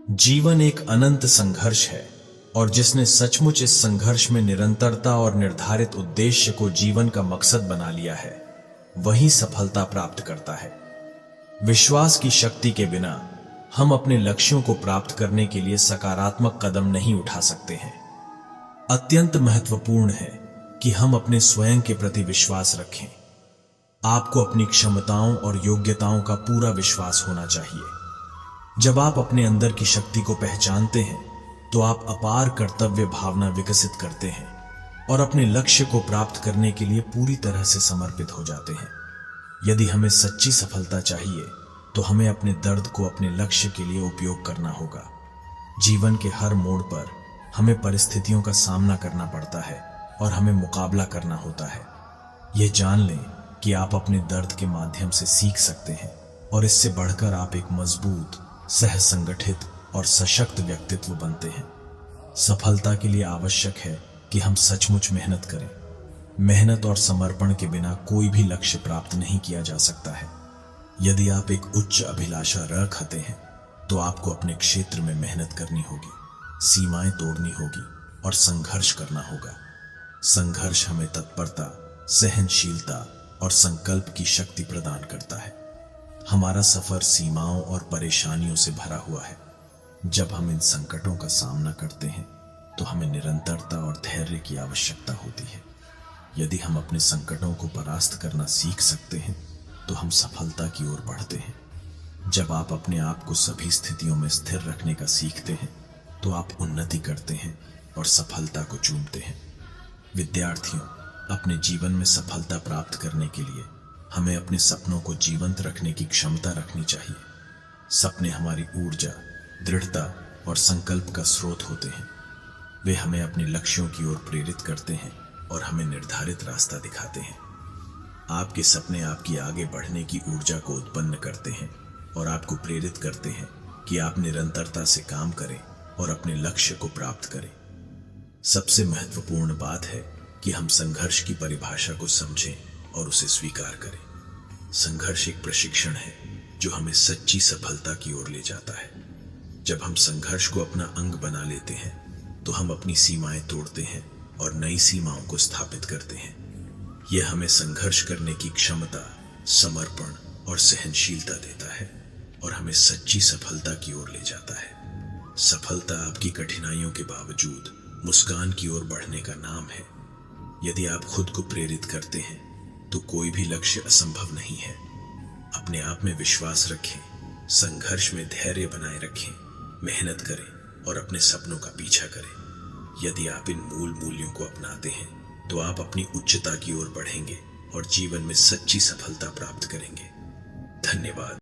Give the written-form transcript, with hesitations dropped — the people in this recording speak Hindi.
जीवन एक अनंत संघर्ष है और जिसने सचमुच इस संघर्ष में निरंतरता और निर्धारित उद्देश्य को जीवन का मकसद बना लिया है, वही सफलता प्राप्त करता है। विश्वास की शक्ति के बिना हम अपने लक्ष्यों को प्राप्त करने के लिए सकारात्मक कदम नहीं उठा सकते हैं। अत्यंत महत्वपूर्ण है कि हम अपने स्वयं के प्रति विश्वास रखें। आपको अपनी क्षमताओं और योग्यताओं का पूरा विश्वास होना चाहिए। जब आप अपने अंदर की शक्ति को पहचानते हैं तो आप अपार कर्तव्य भावना विकसित करते हैं और अपने लक्ष्य को प्राप्त करने के लिए पूरी तरह से समर्पित हो जाते हैं। यदि हमें सच्ची सफलता चाहिए तो हमें अपने दर्द को अपने लक्ष्य के लिए उपयोग करना होगा। जीवन के हर मोड़ पर हमें परिस्थितियों का सामना करना पड़ता है और हमें मुकाबला करना होता है। यह जान लें कि आप अपने दर्द के माध्यम से सीख सकते हैं और इससे बढ़कर आप एक मजबूत, सहसंगठित और सशक्त व्यक्तित्व बनते हैं। सफलता के लिए आवश्यक है कि हम सचमुच मेहनत करें। मेहनत और समर्पण के बिना कोई भी लक्ष्य प्राप्त नहीं किया जा सकता है। यदि आप एक उच्च अभिलाषा रखते हैं तो आपको अपने क्षेत्र में मेहनत करनी होगी, सीमाएं तोड़नी होगी और संघर्ष करना होगा। संघर्ष हमें तत्परता, सहनशीलता और संकल्प की शक्ति प्रदान करता है। हमारा सफर सीमाओं और परेशानियों से भरा हुआ है। जब हम इन संकटों का सामना करते हैं तो हमें निरंतरता और धैर्य की आवश्यकता होती है। यदि हम अपने संकटों को परास्त करना सीख सकते हैं तो हम सफलता की ओर बढ़ते हैं। जब आप अपने आप को सभी स्थितियों में स्थिर रखने का सीखते हैं तो आप उन्नति करते हैं और सफलता को चूमते हैं। विद्यार्थियों, अपने जीवन में सफलता प्राप्त करने के लिए हमें अपने सपनों को जीवंत रखने की क्षमता रखनी चाहिए। सपने हमारी ऊर्जा, दृढ़ता और संकल्प का स्रोत होते हैं। वे हमें अपने लक्ष्यों की ओर प्रेरित करते हैं और हमें निर्धारित रास्ता दिखाते हैं। आपके सपने आपकी आगे बढ़ने की ऊर्जा को उत्पन्न करते हैं और आपको प्रेरित करते हैं कि आप निरंतरता से काम करें और अपने लक्ष्य को प्राप्त करें। सबसे महत्वपूर्ण बात है कि हम संघर्ष की परिभाषा को समझें और उसे स्वीकार करें। संघर्ष एक प्रशिक्षण है जो हमें सच्ची सफलता की ओर ले जाता है। जब हम संघर्ष को अपना अंग बना लेते हैं तो हम अपनी सीमाएं तोड़ते हैं और नई सीमाओं को स्थापित करते हैं। यह हमें संघर्ष करने की क्षमता, समर्पण और सहनशीलता देता है और हमें सच्ची सफलता की ओर ले जाता है। सफलता आपकी कठिनाइयों के बावजूद मुस्कान की ओर बढ़ने का नाम है। यदि आप खुद को प्रेरित करते हैं तो कोई भी लक्ष्य असंभव नहीं है। अपने आप में विश्वास रखें, संघर्ष में धैर्य बनाए रखें, मेहनत करें और अपने सपनों का पीछा करें। यदि आप इन मूल मूल्यों को अपनाते हैं तो आप अपनी उच्चता की ओर बढ़ेंगे और जीवन में सच्ची सफलता प्राप्त करेंगे। धन्यवाद।